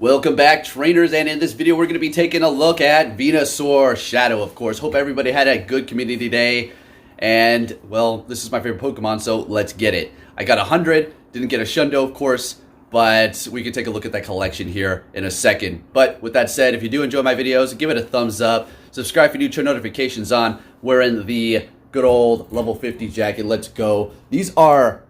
Welcome back, trainers, and in this video we're going to be taking a look at Venusaur Shadow, of course. Hope everybody had a good community day, and, well, this is my favorite Pokemon, so let's get it. I got 100, didn't get a Shundo, of course, but we can take a look at that collection here in a second. But with that said, if you do enjoy my videos, give it a thumbs up, subscribe if you're new, turn notifications on. We're in the good old level 50 jacket, let's go. These are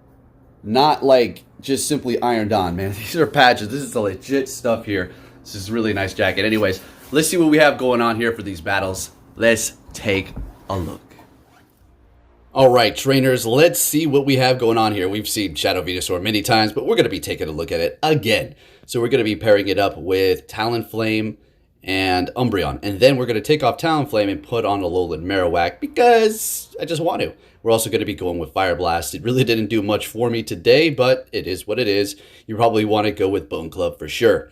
not like just simply ironed on, man. These are patches. This is the legit stuff here. This is a really nice jacket. Anyways, let's see what we have going on here for these battles. Let's take a look. Alright, trainers, let's see what we have going on here. We've seen Shadow Venusaur many times, but we're going to be taking a look at it again. So we're going to be pairing it up with Talonflame and Umbreon. And then we're going to take off Talonflame and put on Alolan Marowak because I just want to. We're also going to be going with Fire Blast. It really didn't do much for me today, but it is what it is. You probably want to go with Bone Club for sure.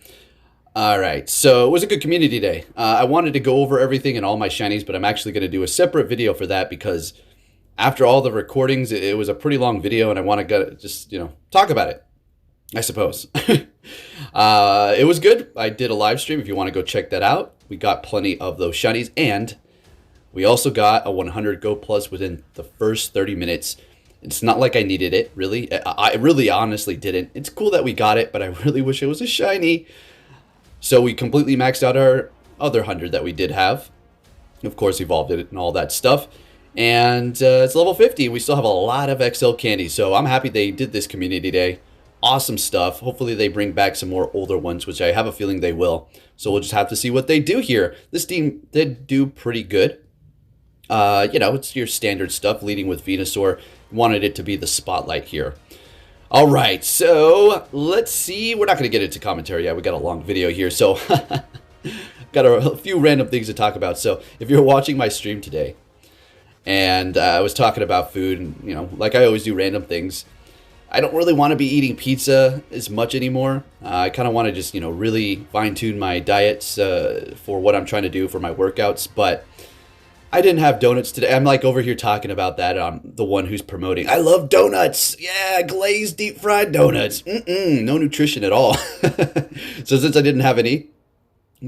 Alright, so it was a good community day. I wanted to go over everything and all my shinies, but I'm actually going to do a separate video for that because after all the recordings, it was a pretty long video and I want to just, talk about it, I suppose. It was good. I did a live stream if you want to go check that out. We got plenty of those shinies, and we also got a 100 Go Plus within the first 30 minutes. It's not like I needed it, really. I really honestly didn't. It's cool that we got it, but I really wish it was a shiny. So we completely maxed out our other 100 that we did have. Of course, evolved it and all that stuff. And it's level 50. We still have a lot of XL candy, so I'm happy they did this community day. Awesome stuff. Hopefully they bring back some more older ones, which I have a feeling they will. So we'll just have to see what they do here. This team did do pretty good. It's your standard stuff, leading with Venusaur. Wanted it to be the spotlight here. All right, so let's see. We're not going to get into commentary yet. We got a long video here, so got a few random things to talk about. So if you're watching my stream today, and I was talking about food, and like I always do, random things. I don't really want to be eating pizza as much anymore. I kind of want to just, really fine-tune my diets for what I'm trying to do for my workouts. But I didn't have donuts today. I'm like over here talking about that. I'm the one who's promoting. I love donuts. Yeah, glazed, deep-fried donuts. No nutrition at all. So since I didn't have any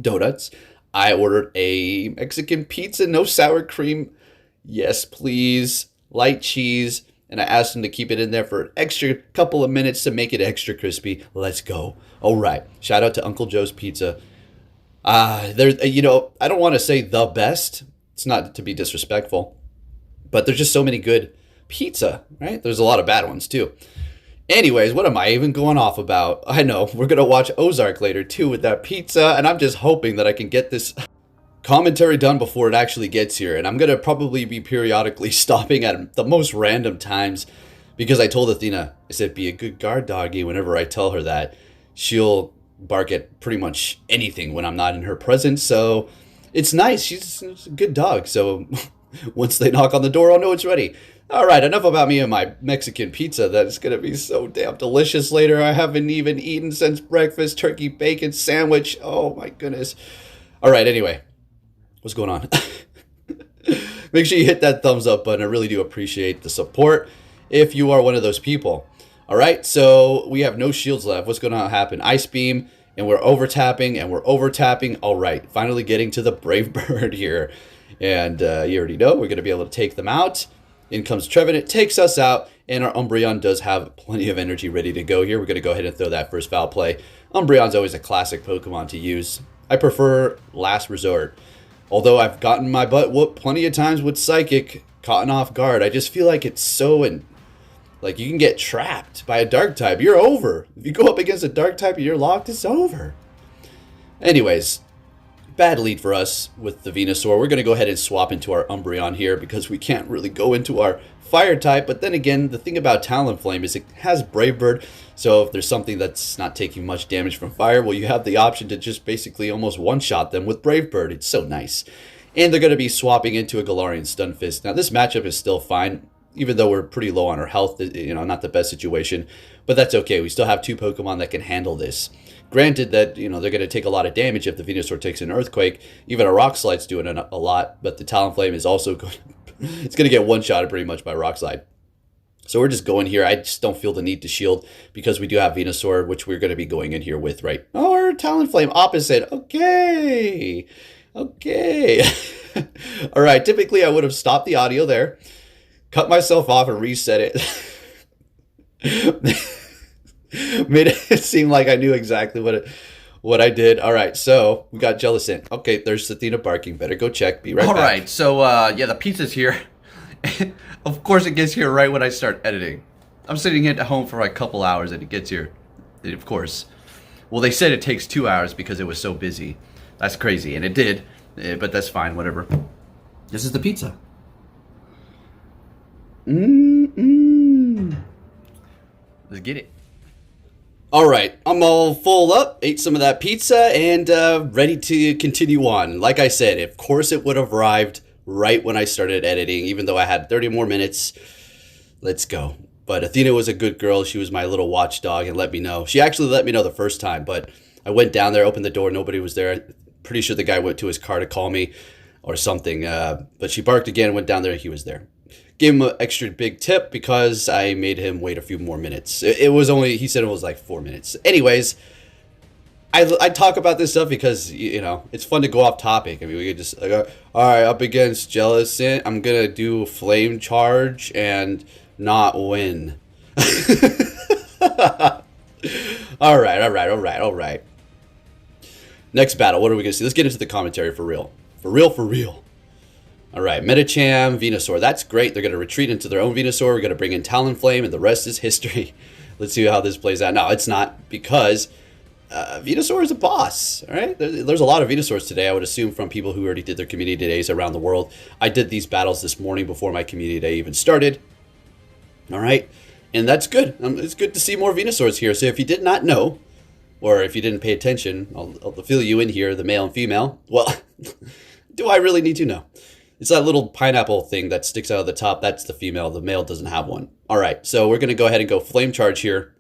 donuts, I ordered a Mexican pizza, no sour cream. Yes, please. Light cheese. And I asked him to keep it in there for an extra couple of minutes to make it extra crispy. Let's go. All right. Shout out to Uncle Joe's Pizza. I don't want to say the best. It's not to be disrespectful. But there's just so many good pizza, right? There's a lot of bad ones, too. Anyways, what am I even going off about? I know. We're going to watch Ozark later, too, with that pizza. And I'm just hoping that I can get this commentary done before it actually gets here, and I'm gonna probably be periodically stopping at the most random times because I told Athena, I said, be a good guard doggy. Whenever I tell her that, she'll bark at pretty much anything when I'm not in her presence. So it's nice. She's a good dog. So once they knock on the door, I'll know it's ready. All right, enough about me and my Mexican pizza. That's gonna be so damn delicious later. I haven't even eaten since breakfast. Turkey bacon sandwich. Oh my goodness. All right, anyway. What's going on? Make sure you hit that thumbs up button. I really do appreciate the support if you are one of those people. All right, so we have no shields left. What's going to happen? Ice Beam, and we're over-tapping, and we're over-tapping. All right, finally getting to the Brave Bird here. And you already know we're going to be able to take them out. In comes Trevenant, takes us out, and our Umbreon does have plenty of energy ready to go here. We're going to go ahead and throw that first foul play. Umbreon's always a classic Pokemon to use. I prefer Last Resort. Although I've gotten my butt whooped plenty of times with Psychic, caught off guard. I just feel like it's so, like you can get trapped by a Dark type. You're over. If you go up against a Dark type and you're locked, it's over. Anyways, bad lead for us with the Venusaur. We're going to go ahead and swap into our Umbreon here because we can't really go into our Fire type. But then again, the thing about Talonflame is it has Brave Bird. So if there's something that's not taking much damage from fire, well, you have the option to just basically almost one-shot them with Brave Bird. It's so nice. And they're going to be swapping into a Galarian Stunfisk. Now, this matchup is still fine, even though we're pretty low on our health. Not the best situation. But that's okay. We still have two Pokemon that can handle this. Granted that, they're going to take a lot of damage if the Venusaur takes an Earthquake. Even a Rock Slide's doing a lot. But the Talonflame is also going to... It's going to get one-shotted pretty much by Rock Slide. So we're just going here. I just don't feel the need to shield because we do have Venusaur, which we're going to be going in here with, right? Oh, or Talonflame opposite. Okay. Okay. All right. Typically, I would have stopped the audio there, cut myself off, and reset it. Made it seem like I knew exactly what I did. All right, so we got Jellicent. Okay, there's Athena barking. Better go check. Be right back. All right, so yeah, the pizza's here. Of course, it gets here right when I start editing. I'm sitting at home for like a couple hours, and it gets here. And of course, well, they said it takes 2 hours because it was so busy. That's crazy, and it did, but that's fine. Whatever. This is the pizza. Let's get it. All right, I'm all full up, ate some of that pizza, and ready to continue on. Like I said, of course it would have arrived right when I started editing, even though I had 30 more minutes. Let's go. But Athena was a good girl. She was my little watchdog and let me know. She actually let me know the first time, but I went down there, opened the door, nobody was there. Pretty sure the guy went to his car to call me or something. But she barked again, went down there, he was there. Gave him an extra big tip because I made him wait a few more minutes. It was only, he said it was like 4 minutes. Anyways, I talk about this stuff because, you know, it's fun to go off topic. I mean, we could just, like, all right, up against Jellicent, I'm going to do a flame charge and not win. All right. Next battle, what are we going to see? Let's get into the commentary for real. For real. All right, Medicham, Venusaur. That's great. They're going to retreat into their own Venusaur. We're going to bring in Talonflame, and the rest is history. Let's see how this plays out. No, it's not, because Venusaur is a boss. All right, there's a lot of Venusaurs today, I would assume, from people who already did their community days around the world. I did these battles this morning before my community day even started. All right, and that's good. It's good to see more Venusaurs here. So if you did not know, or if you didn't pay attention, I'll fill you in here, the male and female. Well, do I really need to know? It's that little pineapple thing that sticks out of the top. That's the female. The male doesn't have one. All right, so we're going to go ahead and go Flame Charge here.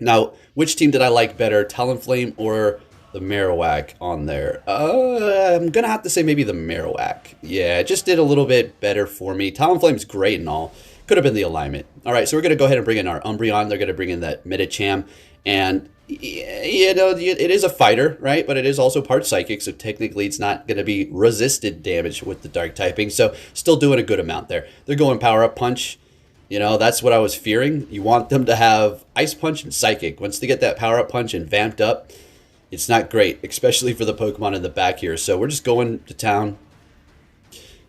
Now, which team did I like better, Talonflame or the Marowak on there? I'm going to have to say maybe the Marowak. Yeah, it just did a little bit better for me. Talonflame's great and all. Could have been the alignment. All right, so we're going to go ahead and bring in our Umbreon. They're going to bring in that Medicham. And, you know, it is a fighter, right? But it is also part psychic, so technically it's not going to be resisted damage with the dark typing. So still doing a good amount there. They're going Power Up Punch. You know, that's what I was fearing. You want them to have Ice Punch and Psychic. Once they get that Power Up Punch and vamped up, it's not great, especially for the Pokemon in the back here. So we're just going to town.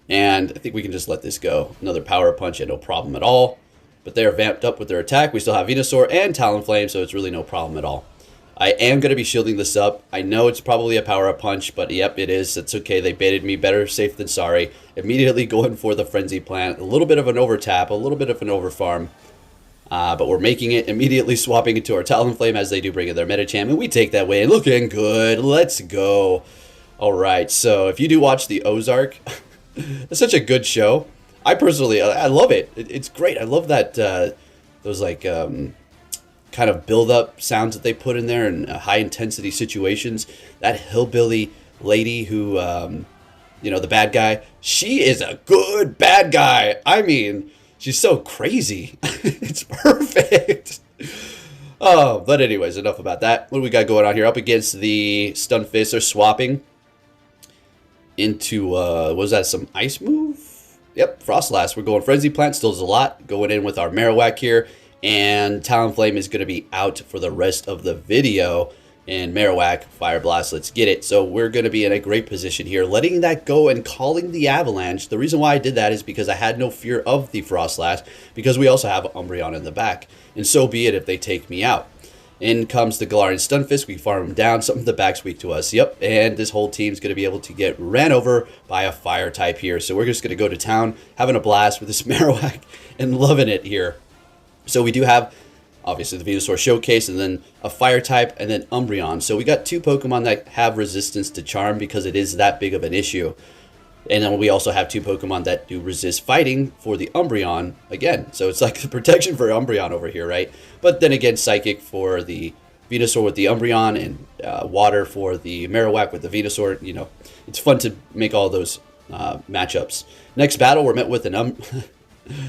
And I think we can just let this go. Another Power Up Punch and no problem at all. But they're vamped up with their attack. We still have Venusaur and Talonflame, so it's really no problem at all. I am going to be shielding this up. I know it's probably a Power Up Punch, but yep, it is. It's okay. They baited me. Better safe than sorry. Immediately going for the Frenzy Plant. A little bit of an overtap, a little bit of an overfarm. But we're making it, immediately swapping it to our Talonflame as they do bring in their Medicham. And we take that win. Looking good. Let's go. All right, so if you do watch the Ozark, it's such a good show. I personally, I love it. It's great. I love that, those like kind of build-up sounds that they put in there and high-intensity situations. That hillbilly lady who, you know, the bad guy, she is a good bad guy. I mean, she's so crazy. It's perfect. Oh, but anyways, enough about that. What do we got going on here? Up against the Stunfisk. They're swapping into, what was that, some ice move? Yep, Frostlass. We're going Frenzy Plant, still does a lot. Going in with our Marowak here. And Talonflame is going to be out for the rest of the video. And Marowak, Fire Blast, let's get it. So we're going to be in a great position here. Letting that go and calling the Avalanche. The reason why I did that is because I had no fear of the Frostlass. Because we also have Umbreon in the back. And so be it if they take me out. In comes the Galarian Stunfisk. We farm him down. Something the back's weak to us. Yep. And this whole team's going to be able to get ran over by a fire type here. So we're just going to go to town, having a blast with this Marowak and loving it here. So we do have, obviously, the Venusaur Showcase and then a fire type and then Umbreon. So we got two Pokemon that have resistance to Charm because it is that big of an issue. And then we also have two Pokemon that do resist fighting for the Umbreon again. So it's like the protection for Umbreon over here, right? But then again, Psychic for the Venusaur with the Umbreon and Water for the Marowak with the Venusaur. You know, it's fun to make all those matchups. Next battle, we're met with an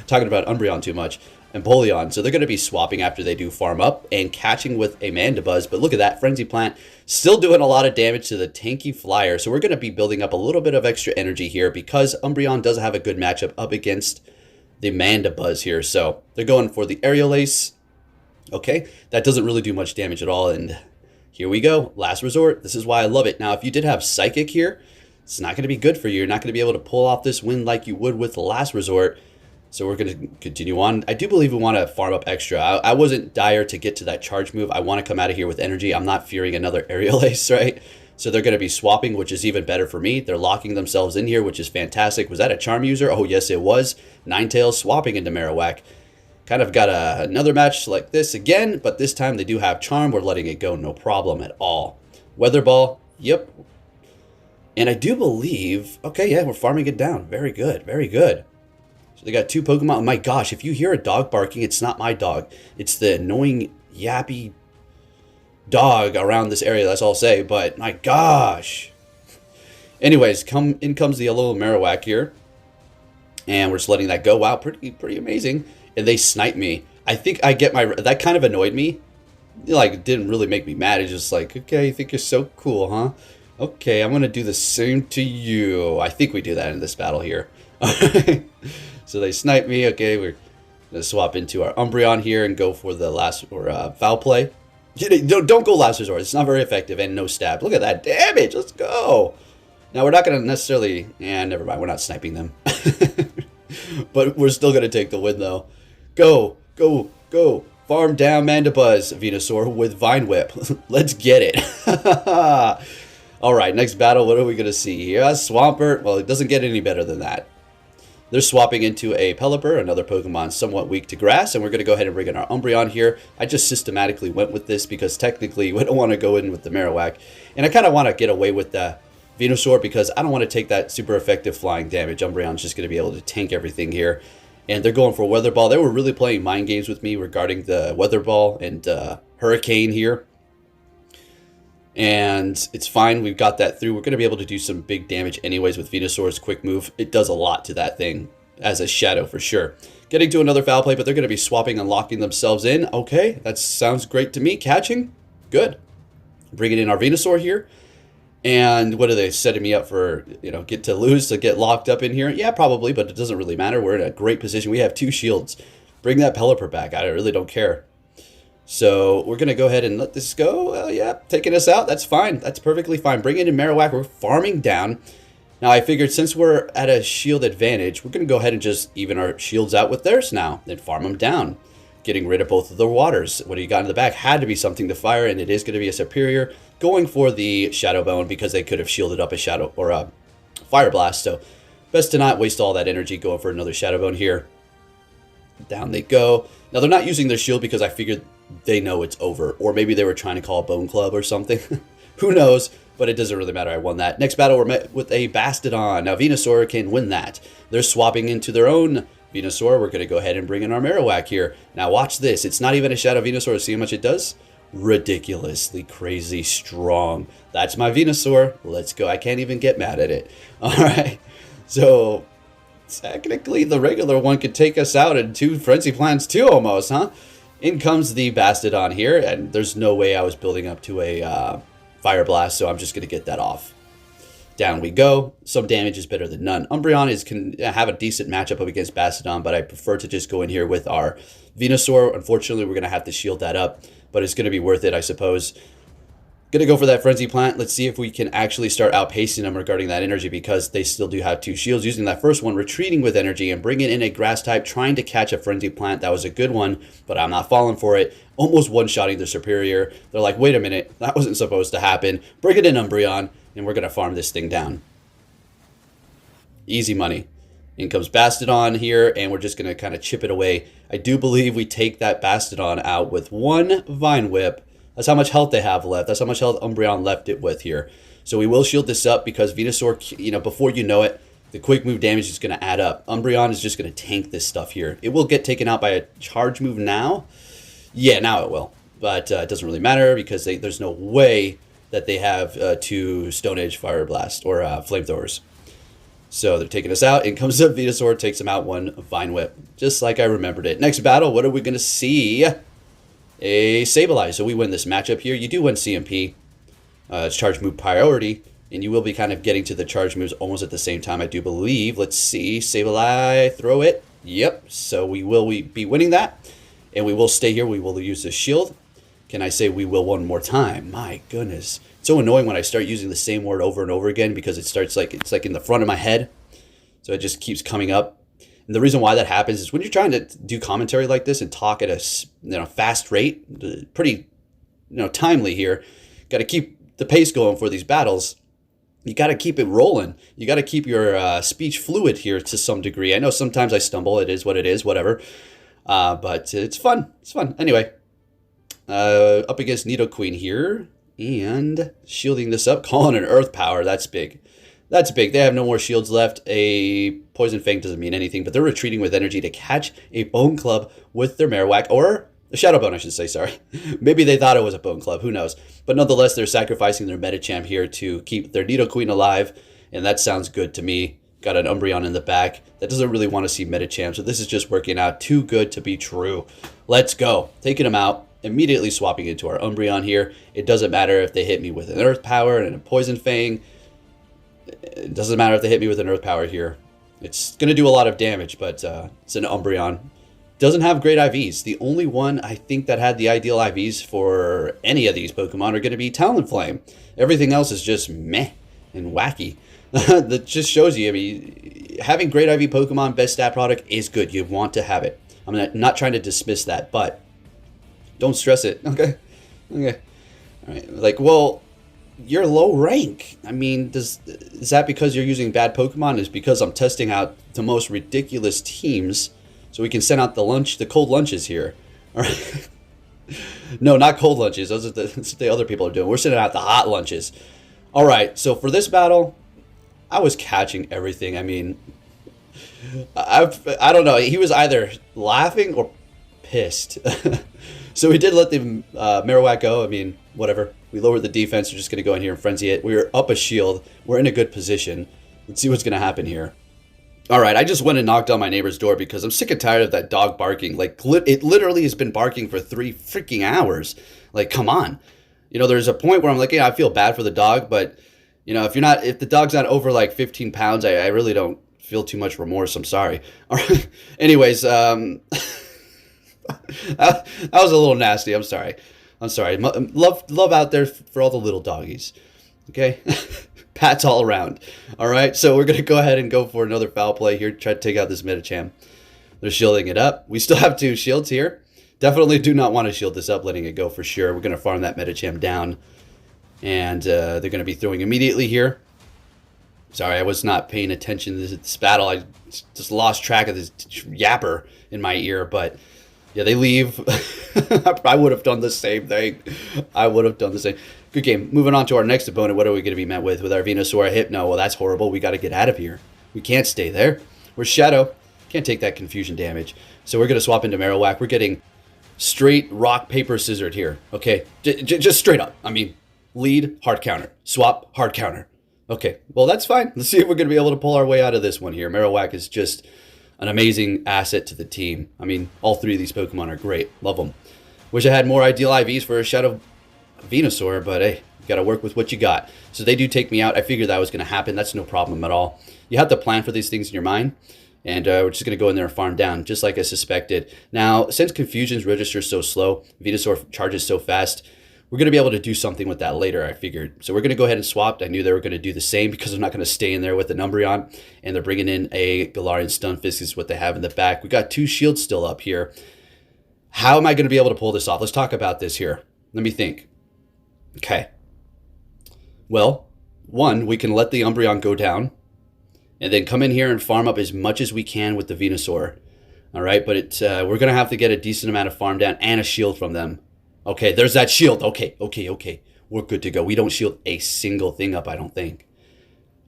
talking about Umbreon too much. Empoleon. So they're going to be swapping after they do farm up and catching with a Mandibuzz. But look at that, Frenzy Plant still doing a lot of damage to the tanky Flyer. So we're going to be building up a little bit of extra energy here because Umbreon does have a good matchup up against the Mandibuzz here. So they're going for the Aerial Ace. Okay, that doesn't really do much damage at all. And here we go, last resort. This is why I love it. Now, if you did have Psychic here, it's not going to be good for you. You're not going to be able to pull off this win like you would with the last resort. So we're going to continue on. I do believe we want to farm up extra. I wasn't dire to get to that charge move. I want to come out of here with energy. I'm not fearing another Aerial Ace, right? So they're going to be swapping, which is even better for me. They're locking themselves in here, which is fantastic. Was that a Charm user? Oh, yes, it was. Ninetales swapping into Marowak. Kind of got another match like this again, but this time they do have Charm. We're letting it go, no problem at all. Weather Ball, yep. And I do believe, okay, yeah, we're farming it down. Very good, very good. So they got 2 Pokemon. Oh my gosh, if you hear a dog barking, it's not my dog. It's the annoying, yappy dog around this area, that's all I'll say. But my gosh. Anyways, in comes the little Marowak here. And we're just letting that go. Wow, pretty amazing. And they snipe me. I think I get that kind of annoyed me. Like, it didn't really make me mad. It's just like, okay, you think you're so cool, huh? Okay, I'm going to do the same to you. I think we do that in this battle here. So they snipe me. Okay, we're going to swap into our Umbreon here and go for the last, or Foul Play. Don't go last resort. It's not very effective and no stab. Look at that damage. Let's go. Now, we're not going to necessarily, never mind. We're not sniping them. But we're still going to take the win, though. Go, go, go. Farm down Mandibuzz, Venusaur, with Vine Whip. Let's get it. All right, next battle, what are we going to see here? Swampert. Well, it doesn't get any better than that. They're swapping into a Pelipper, another Pokemon somewhat weak to grass, and we're going to go ahead and bring in our Umbreon here. I just systematically went with this because technically we don't want to go in with the Marowak. And I kind of want to get away with the Venusaur because I don't want to take that super effective flying damage. Umbreon's just going to be able to tank everything here. And they're going for Weather Ball. They were really playing mind games with me regarding the Weather Ball and Hurricane here. And it's fine. We've got that through. We're going to be able to do some big damage anyways with Venusaur's quick move. It does a lot to that thing as a Shadow for sure. Getting to another Foul Play, but they're going to be swapping and locking themselves in. Okay, that sounds great to me. Catching. Good. Bringing in our Venusaur here. And what are they setting me up for, get to lose to get locked up in here? Yeah, probably, but it doesn't really matter. We're in a great position. We have 2 shields. Bring that Pelipper back. I really don't care. So we're going to go ahead and let this go. Yeah, taking us out. That's fine. That's perfectly fine. Bring it in Marowak. We're farming down. Now, I figured since we're at a shield advantage, we're going to go ahead and just even our shields out with theirs now and farm them down. Getting rid of both of the waters. What do you got in the back? Had to be something to fire, and it is going to be a superior. Going for the Shadow Bone because they could have shielded up a Shadow or a Fire Blast. So best to not waste all that energy going for another Shadow Bone here. Down they go. Now they're not using their shield because I figured they know it's over. Or maybe they were trying to call a Bone Club or something. Who knows? But it doesn't really matter. I won that. Next battle we're met with a Bastodon. Now Venusaur can win that. They're swapping into their own Venusaur. We're going to go ahead and bring in our Marowak here. Now watch this. It's not even a Shadow Venusaur. See how much it does? Ridiculously crazy strong. That's my Venusaur. Let's go. I can't even get mad at it. All right. So technically the regular one could take us out in 2 Frenzy Plants too almost, huh? In comes the Bastodon here, and there's no way I was building up to a Fire Blast, so I'm just going to get that off. Down we go. Some damage is better than none. Umbreon can have a decent matchup up against Bastodon, but I prefer to just go in here with our Venusaur. Unfortunately, we're going to have to shield that up, but it's going to be worth it, I suppose. Going to go for that Frenzy Plant. Let's see if we can actually start outpacing them regarding that energy because they still do have 2 shields. Using that first one, retreating with energy and bringing in a Grass type, trying to catch a Frenzy Plant. That was a good one, but I'm not falling for it. Almost one-shotting the superior. They're like, wait a minute, that wasn't supposed to happen. Bring it in, Umbreon, and we're going to farm this thing down. Easy money. In comes Bastodon here, and we're just going to kind of chip it away. I do believe we take that Bastodon out with 1 Vine Whip. That's how much health they have left. That's how much health Umbreon left it with here. So we will shield this up because Venusaur, before you know it, the quick move damage is going to add up. Umbreon is just going to tank this stuff here. It will get taken out by a charge move now. Yeah, now it will. But it doesn't really matter because there's no way that they have 2 Stone Edge Fire Blast or Flamethrowers. So they're taking us out. In comes the Venusaur, takes them out 1 Vine Whip. Just like I remembered it. Next battle, what are we going to see? A Sableye. So we win this matchup here. You do win CMP. It's charge move priority. And you will be kind of getting to the charge moves almost at the same time, I do believe. Let's see. Sableye, throw it. Yep. So we will be winning that. And we will stay here. We will use the shield. Can I say we will one more time? My goodness. It's so annoying when I start using the same word over and over again because it starts like, it's like in the front of my head. So it just keeps coming up. And the reason why that happens is when you're trying to do commentary like this and talk at a fast rate, pretty timely here, got to keep the pace going for these battles. You got to keep it rolling. You got to keep your speech fluid here to some degree. I know sometimes I stumble. It is what it is, whatever. But it's fun. It's fun. Anyway, up against Nidoqueen here. And shielding this up, calling an Earth Power. That's big. That's big. They have no more shields left. A Poison Fang doesn't mean anything, but they're retreating with energy to catch a Bone Club with their Marowak, or a Shadow Bone, I should say, sorry. Maybe they thought it was a Bone Club, who knows. But nonetheless, they're sacrificing their Medicham here to keep their Nidoqueen alive, and that sounds good to me. Got an Umbreon in the back. That doesn't really want to see Medicham, so this is just working out too good to be true. Let's go. Taking them out. Immediately swapping into our Umbreon here. It doesn't matter if they hit me with an Earth Power and a Poison Fang. It doesn't matter if they hit me with an Earth Power here. It's going to do a lot of damage, but it's an Umbreon. Doesn't have great IVs. The only one I think that had the ideal IVs for any of these Pokemon are going to be Talonflame. Everything else is just meh and wacky. That just shows you, I mean, having great IV Pokemon, best stat product is good. You want to have it. I'm not trying to dismiss that, but don't stress it. Okay. All right. Like, well, you're low rank. I mean, is that because you're using bad Pokemon? Is because I'm testing out the most ridiculous teams so we can send out the cold lunches here. All right. No, not cold lunches. Those are that's what the other people are doing. We're sending out the hot lunches. All right. So for this battle, I was catching everything. I mean, I don't know. He was either laughing or pissed. So we did let the Marowak go. I mean, whatever. We lowered the defense. We're just going to go in here and frenzy it. We were up a shield. We're in a good position. Let's see what's going to happen here. All right, I just went and knocked on my neighbor's door because I'm sick and tired of that dog barking. Like, it literally has been barking for 3 freaking hours. Like, come on. You know, there's a point where I'm like, yeah, I feel bad for the dog, but, you know, if the dog's not over like 15 pounds, I really don't feel too much remorse. I'm sorry. All right. Anyways, that was a little nasty. I'm sorry. Love out there for all the little doggies. Okay? Pats all around. All right? So we're going to go ahead and go for another foul play here. Try to take out this Medicham. They're shielding it up. We still have 2 shields here. Definitely do not want to shield this up, letting it go for sure. We're going to farm that Medicham down. And they're going to be throwing immediately here. Sorry, I was not paying attention to this battle. I just lost track of this yapper in my ear, but yeah, they leave. I would have done the same thing. I would have done the same. Good game. Moving on to our next opponent. What are we going to be met with? With our Venusaur Hypno. Well, that's horrible. We got to get out of here. We can't stay there. We're Shadow. Can't take that confusion damage. So we're going to swap into Marowak. We're getting straight rock, paper, scissored here. Okay? Just straight up. I mean, lead, hard counter. Swap, hard counter. Okay. Well, that's fine. Let's see if we're going to be able to pull our way out of this one here. Marowak is just an amazing asset to the team. I mean, all 3 of these Pokemon are great. Love them. Wish I had more ideal IVs for a Shadow Venusaur, but hey, you got to work with what you got. So they do take me out. I figured that was going to happen. That's no problem at all. You have to plan for these things in your mind, and we're just going to go in there and farm down, just like I suspected. Now, since Confusion's register so slow, Venusaur charges so fast, we're going to be able to do something with that later, I figured. So we're going to go ahead and swap. I knew they were going to do the same because I'm not going to stay in there with an Umbreon. And they're bringing in a Galarian Stunfisk is what they have in the back. We got 2 shields still up here. How am I going to be able to pull this off? Let's talk about this here. Let me think. Okay. Well, 1, we can let the Umbreon go down. And then come in here and farm up as much as we can with the Venusaur. All right, but we're going to have to get a decent amount of farm down and a shield from them. Okay, there's that shield. Okay. We're good to go. We don't shield a single thing up, I don't think.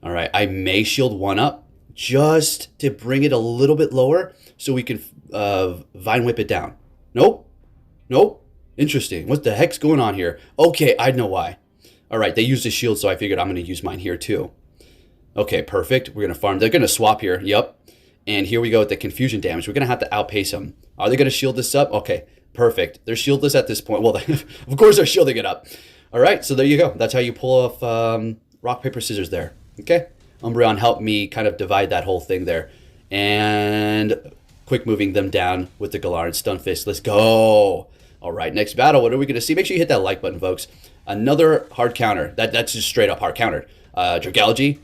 All right, I may shield 1 up just to bring it a little bit lower so we can Vine Whip it down. Nope. Interesting. What the heck's going on here? Okay, I know why. All right, they used a shield, so I figured I'm going to use mine here too. Okay, perfect. We're going to farm. They're going to swap here. Yep. And here we go with the confusion damage. We're going to have to outpace them. Are they going to shield this up? Okay, perfect. They're shieldless at this point. Well, of course they're shielding it up. All right, so there you go. That's how you pull off rock, paper, scissors there. Okay? Umbreon helped me kind of divide that whole thing there. And quick moving them down with the Galar and Stunfisk. Let's go. All right, next battle. What are we going to see? Make sure you hit that like button, folks. Another hard counter. That's just straight up hard countered. Dragalge,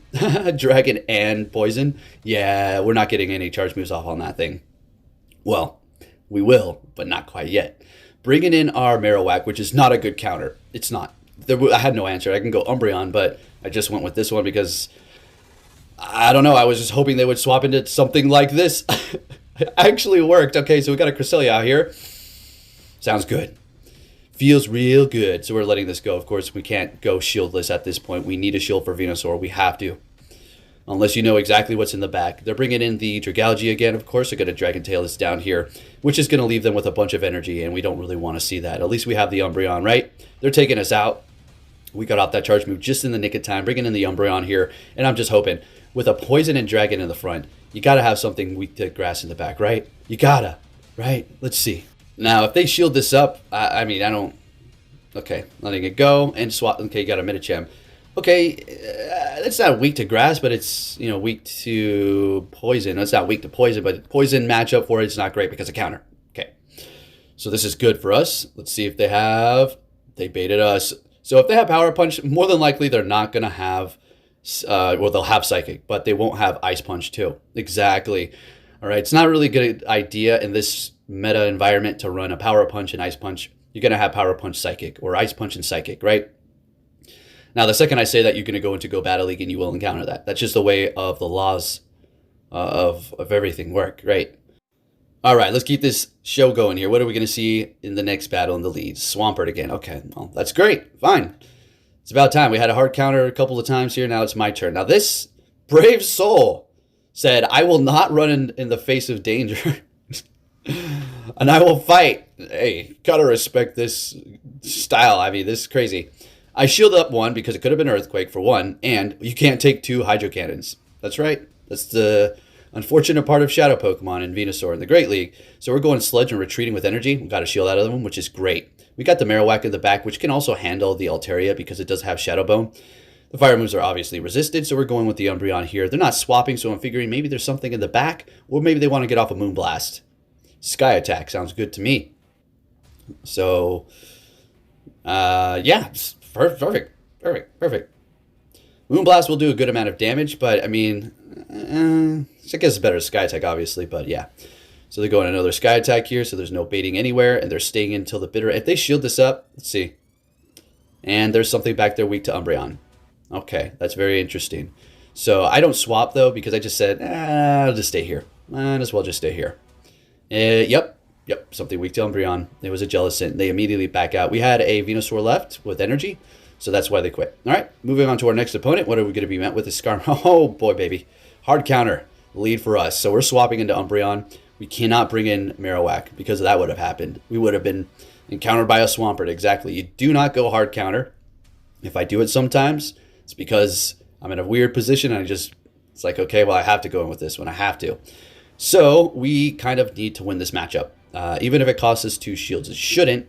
Dragon, and Poison. Yeah, we're not getting any charge moves off on that thing. Well, we will, but not quite yet. Bringing in our Marowak, which is not a good counter. It's not. I had no answer. I can go Umbreon, but I just went with this one because, I don't know, I was just hoping they would swap into something like this. It actually worked. Okay, so we got a Cresselia out here. Sounds good. Feels real good. So we're letting this go. Of course, we can't go shieldless at this point. We need a shield for Venusaur. We have to. Unless you know exactly what's in the back. They're bringing in the Dragalge again, of course. They're going to Dragon Tail this down here, which is going to leave them with a bunch of energy, and we don't really want to see that. At least we have the Umbreon, right? They're taking us out. We got off that charge move just in the nick of time, bringing in the Umbreon here, and I'm just hoping, with a Poison and Dragon in the front, you got to have something weak to grass in the back, right? You got to, right? Let's see. Now, if they shield this up, I mean, I don't... Okay, letting it go, and swap... Okay, you got a Medicham. Okay, it's not weak to grass, but it's, you know, weak to poison. It's not weak to poison, but poison matchup for it is not great because of counter. Okay, so this is good for us. Let's see if they have... They baited us. So if they have Power Punch, more than likely they're not going to have... well, they'll have Psychic, but they won't have Ice Punch too. Exactly. All right, it's not really a good idea in this meta environment to run a Power Punch and Ice Punch. You're going to have Power Punch Psychic or Ice Punch and Psychic, right? Now, the second I say that, you're going to go into Go Battle League and you will encounter that. That's just the way of the laws of everything work, right? All right, let's keep this show going here. What are we going to see in the next battle in the lead? Swampert again. Okay, well, that's great. Fine. It's about time. We had a hard counter a couple of times here. Now it's my turn. Now, this brave soul said, I will not run in the face of danger. And I will fight. Hey, gotta respect this style. I mean, this is crazy. I shield up one because it could have been Earthquake for one, and you can't take two Hydro Cannons. That's right. That's the unfortunate part of Shadow Pokemon in Venusaur in the Great League. So we're going Sludge and retreating with energy. We got a shield out of them, which is great. We got the Marowak in the back, which can also handle the Altaria because it does have Shadow Bone. The fire moves are obviously resisted, so we're going with the Umbreon here. They're not swapping, so I'm figuring maybe there's something in the back, or maybe they want to get off a Moonblast. Sky Attack sounds good to me. So, yeah, perfect. Moonblast will do a good amount of damage, but I mean, I guess it's better than Sky Attack, obviously, but yeah. So they're going another Sky Attack here, so there's no baiting anywhere, and they're staying until the bitter. If they shield this up, let's see. And there's something back there weak to Umbreon. Okay, that's very interesting. So I don't swap, though, because I just said, I'll just stay here. Might as well just stay here. Yep, something weak to Umbreon. It was a Jellicent. They immediately back out. We had a Venusaur left with energy, so that's why they quit. All right, moving on to our next opponent. What are we going to be met with? This Scar. Oh, boy, baby. Hard counter. Lead for us. So we're swapping into Umbreon. We cannot bring in Marowak because that would have happened. We would have been encountered by a Swampert. Exactly. You do not go hard counter. If I do it sometimes, it's because I'm in a weird position and it's like, okay, well, I have to go in with this one. I have to. So we kind of need to win this matchup. Even if it costs us 2 shields, it shouldn't.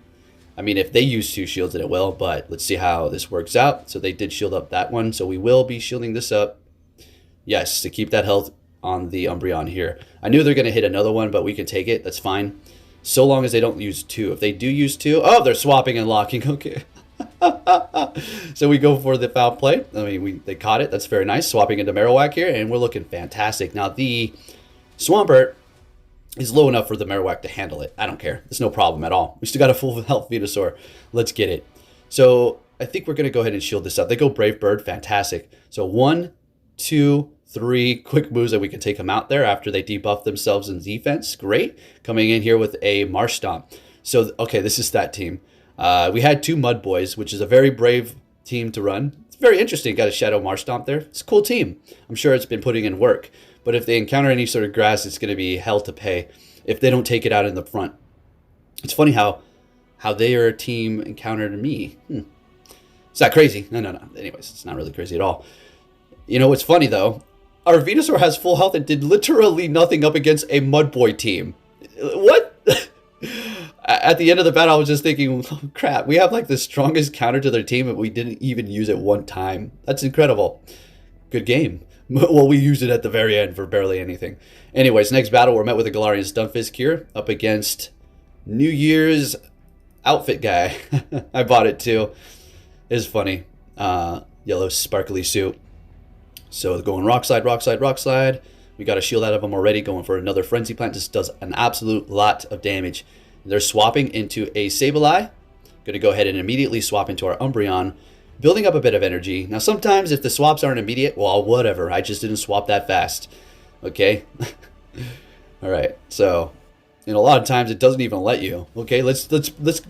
I mean, if they use 2 shields, then it will, but let's see how this works out. So they did shield up that one, so we will be shielding this up. Yes, to keep that health on the Umbreon here. I knew they're going to hit another one, but we can take it. That's fine. So long as they don't use 2. If they do use 2, oh, they're swapping and locking. Okay. So we go for the foul play. I mean, they caught it. That's very nice. Swapping into Marowak here, and we're looking fantastic. Now, the Swampert is low enough for the Marowak to handle it. I don't care. There's no problem at all. We still got a full health Venusaur. Let's get it. So I think we're going to go ahead and shield this up. They go Brave Bird. Fantastic. So 1, 2, 3 quick moves that we can take them out there after they debuff themselves in defense. Great. Coming in here with a Marsh Stomp. So, okay, this is that team. We had 2 Mud Boys, which is a very brave team to run. It's very interesting. Got a Shadow Marsh Stomp there. It's a cool team. I'm sure it's been putting in work. But if they encounter any sort of grass, it's going to be hell to pay if they don't take it out in the front. It's funny how their team encountered me. It's not crazy. No. Anyways, it's not really crazy at all. You know what's funny though? Our Venusaur has full health and did literally nothing up against a Mudboy team. What? At the end of the battle, I was just thinking, oh, crap, we have like the strongest counter to their team and we didn't even use it one time. That's incredible. Good game. Well, we used it at the very end for barely anything. Anyways, next battle, we're met with a Galarian Stunfisk here up against New Year's outfit guy. I bought it too. It's funny. Yellow sparkly suit. So going rock slide, rock slide, rock slide. We got a shield out of them already, going for another Frenzy Plant. This does an absolute lot of damage. They're swapping into a Sableye. Going to go ahead and immediately swap into our Umbreon, building up a bit of energy. Now sometimes if the swaps aren't immediate, well, whatever. I just didn't swap that fast. Okay? Alright, so a lot of times it doesn't even let you. Okay, let's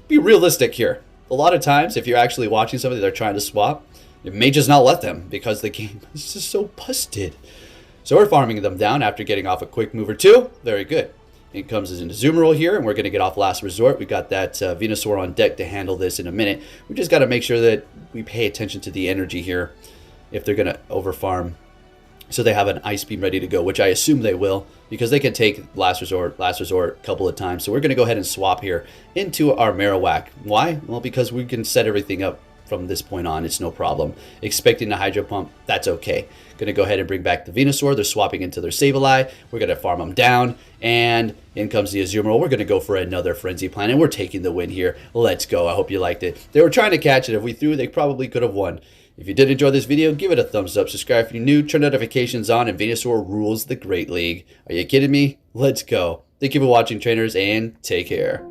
be realistic here. A lot of times if you're actually watching somebody they're trying to swap, it may just not let them because the game is just so busted. So we're farming them down after getting off a quick move or two. Very good. It comes as an Azumarill here, and we're going to get off Last Resort. We got that Venusaur on deck to handle this in a minute. We just got to make sure that we pay attention to the energy here if they're going to overfarm. So they have an Ice Beam ready to go, which I assume they will, because they can take Last Resort a couple of times. So we're going to go ahead and swap here into our Marowak. Why? Well, because we can set everything up from this point on. It's no problem. Expecting a Hydro Pump, that's okay. Going to go ahead and bring back the Venusaur. They're swapping into their Sableye. We're going to farm them down, and in comes the Azumarill. We're going to go for another Frenzy Plant, and we're taking the win here. Let's go. I hope you liked it. They were trying to catch it. If we threw, they probably could have won. If you did enjoy this video, give it a thumbs up. Subscribe if you're new. Turn notifications on, and Venusaur rules the Great League. Are you kidding me? Let's go. Thank you for watching, trainers, and take care.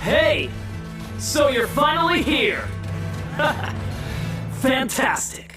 Hey! So you're finally here! Fantastic!